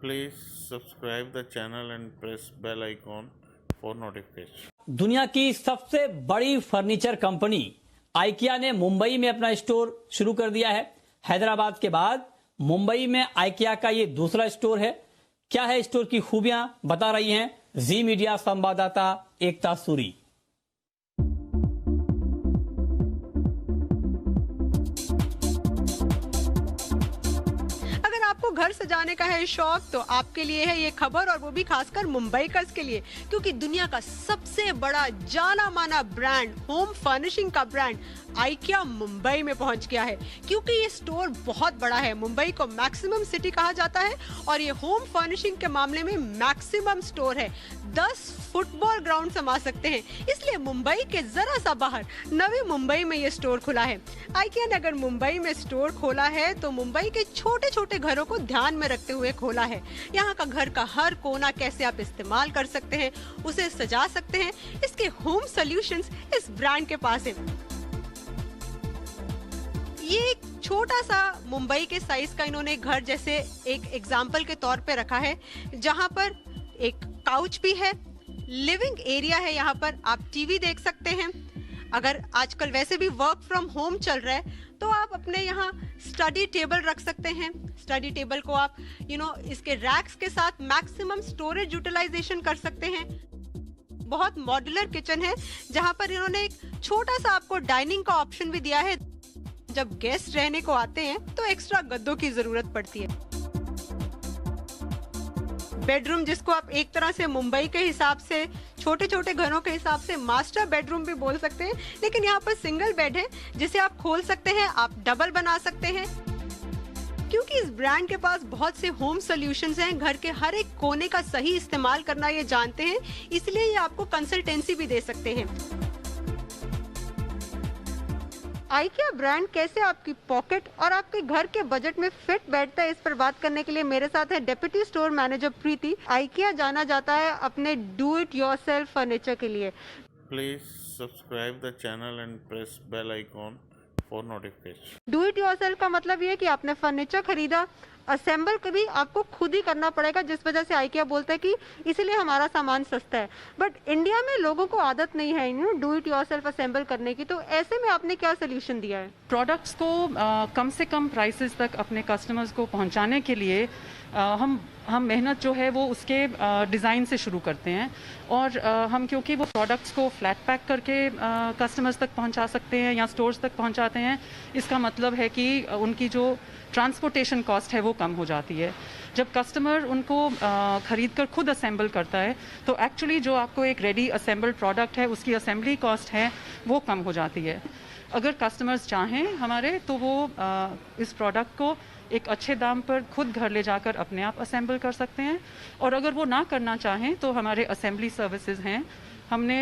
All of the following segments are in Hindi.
Please subscribe the channel and press bell icon for notification. दुनिया की सबसे बड़ी फर्नीचर कंपनी आइकिया ने मुंबई में अपना स्टोर शुरू कर दिया है। हैदराबाद के बाद मुंबई में आइकिया का ये दूसरा स्टोर है। क्या है स्टोर की खूबियां, बता रही हैं जी मीडिया संवाददाता एकता सूरी। आपको घर सजाने का है शौक तो आपके लिए है ये खबर, और वो भी खासकर मुंबईकर्स के लिए, क्योंकि दुनिया का सबसे बड़ा जाना माना ब्रांड, होम फर्निशिंग का ब्रांड आइकिया मुंबई में पहुंच गया है। क्योंकि ये स्टोर बहुत बड़ा है, मुंबई को मैक्सिमम सिटी कहा जाता है और ये होम फर्निशिंग के मामले में मैक्सिमम स्टोर है। 10 फुटबॉल ग्राउंड समा सकते हैं, इसलिए मुंबई के जरा सा बाहर नवी मुंबई में ये स्टोर खुला है। आइकिया ने अगर मुंबई में स्टोर खोला है तो मुंबई के छोटे छोटे घरों को ध्यान में रखते हुए खोला है। यहाँ का घर का हर कोना कैसे आप इस्तेमाल कर सकते हैं, उसे सजा सकते हैं, इसके होम सॉल्यूशंस इस ब्रांड के पास है। ये एक छोटा सा मुंबई के साइज का इन्होंने घर जैसे एक एग्जाम्पल के तौर पे रखा है, जहाँ पर एक काउच भी है, लिविंग एरिया है, यहाँ पर आप टीवी देख सकते हैं। अगर आजकल वैसे भी वर्क फ्रॉम होम चल रहा है तो आप अपने यहाँ स्टडी टेबल रख सकते हैं। स्टडी टेबल को आप इसके रैक्स के साथ मैक्सिमम स्टोरेज यूटिलाइजेशन कर सकते हैं। बहुत मॉड्यूलर किचन है, जहाँ पर इन्होंने एक छोटा सा आपको डाइनिंग का ऑप्शन भी दिया है। जब गेस्ट रहने को आते हैं तो एक्स्ट्रा गद्दों की जरूरत पड़ती है। बेडरूम, जिसको आप एक तरह से मुंबई के हिसाब से, छोटे छोटे घरों के हिसाब से मास्टर बेडरूम भी बोल सकते हैं, लेकिन यहाँ पर सिंगल बेड है जिसे आप खोल सकते हैं, आप डबल बना सकते हैं। क्योंकि इस ब्रांड के पास बहुत से होम सॉल्यूशंस हैं, घर के हर एक कोने का सही इस्तेमाल करना ये जानते हैं, इसलिए ये आपको कंसल्टेंसी भी दे सकते हैं। आइकिया ब्रांड कैसे आपकी पॉकेट और आपके घर के बजट में फिट बैठता है, इस पर बात करने के लिए मेरे साथ है डिप्टी स्टोर मैनेजर प्रीति। आइकिया जाना जाता है अपने डू इट योरसेल्फ फर्नीचर के लिए। Please subscribe the channel and press bell icon for notification. Do it yourself का मतलब ये है कि आपने फर्नीचर खरीदा, असेंबल कभी आपको खुद ही करना पड़ेगा, जिस वजह से आइकिया बोलता है कि इसीलिए हमारा सामान सस्ता है। बट इंडिया में लोगों को आदत नहीं है डू इट योरसेल्फ असेंबल करने की, तो ऐसे में आपने क्या सोल्यूशन दिया है? प्रोडक्ट्स को कम से कम प्राइसेस तक अपने कस्टमर्स को पहुंचाने के लिए हम मेहनत जो है वो उसके डिज़ाइन से शुरू करते हैं, और हम क्योंकि वो प्रोडक्ट्स को फ्लैट पैक करके कस्टमर्स तक पहुंचा सकते हैं या स्टोर्स तक पहुंचाते हैं, इसका मतलब है कि उनकी जो ट्रांसपोर्टेशन कॉस्ट है वो कम हो जाती है। जब कस्टमर उनको ख़रीद कर खुद असेंबल करता है तो एक्चुअली जो आपको एक रेडी असेंबल्ड प्रोडक्ट है उसकी असेंबली कॉस्ट है वो कम हो जाती है। अगर कस्टमर्स चाहें हमारे तो वो इस प्रोडक्ट को एक अच्छे दाम पर खुद घर ले जाकर अपने आप असेंबल कर सकते हैं, और अगर वो ना करना चाहें तो हमारे असेंबली सर्विसेज हैं। हमने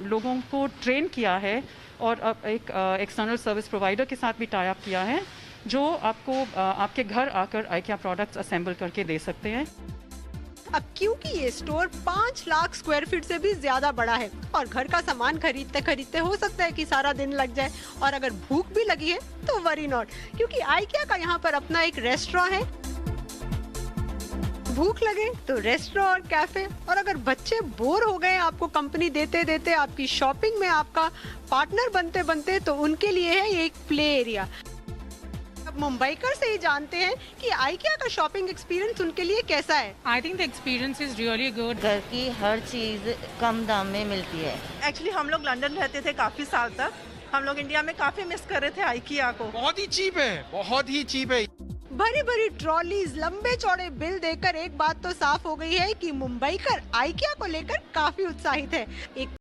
लोगों को ट्रेन किया है और अब एक एक्सटर्नल सर्विस प्रोवाइडर के साथ भी टाई अप किया है, जो आपको आपके घर आकर आइकिया प्रोडक्ट्स असेंबल करके दे सकते हैं। अब क्योंकि ये स्टोर 5 लाख स्क्वायर फीट से भी ज्यादा बड़ा है और घर का सामान खरीदते खरीदते हो सकता है कि सारा दिन लग जाए, और अगर भूख भी लगी है तो वरी नॉट, क्योंकि आइकिया का यहाँ पर अपना एक रेस्टोरेंट है। भूख लगे तो रेस्टोरेंट और कैफे, और अगर बच्चे बोर हो गए आपको कंपनी देते देते, आपकी शॉपिंग में आपका पार्टनर बनते बनते, तो उनके लिए है ये एक प्ले एरिया। अब मुंबईकर से ही जानते हैं कि आइकिया का शॉपिंग एक्सपीरियंस उनके लिए कैसा है। I think the experience is really good. घर की हर चीज़ कम दाम में मिलती है। एक्चुअली हम लोग लंदन रहते थे काफी साल तक, हम लोग इंडिया में काफी मिस कर रहे थे आइकिया को। बहुत ही चीप है, बहुत ही चीप है। भरी भरी ट्रॉलीज, लंबे चौड़े बिल देखकर एक बात तो साफ हो गई है कि मुंबईकर आइकिया को लेकर काफी उत्साहित है। एक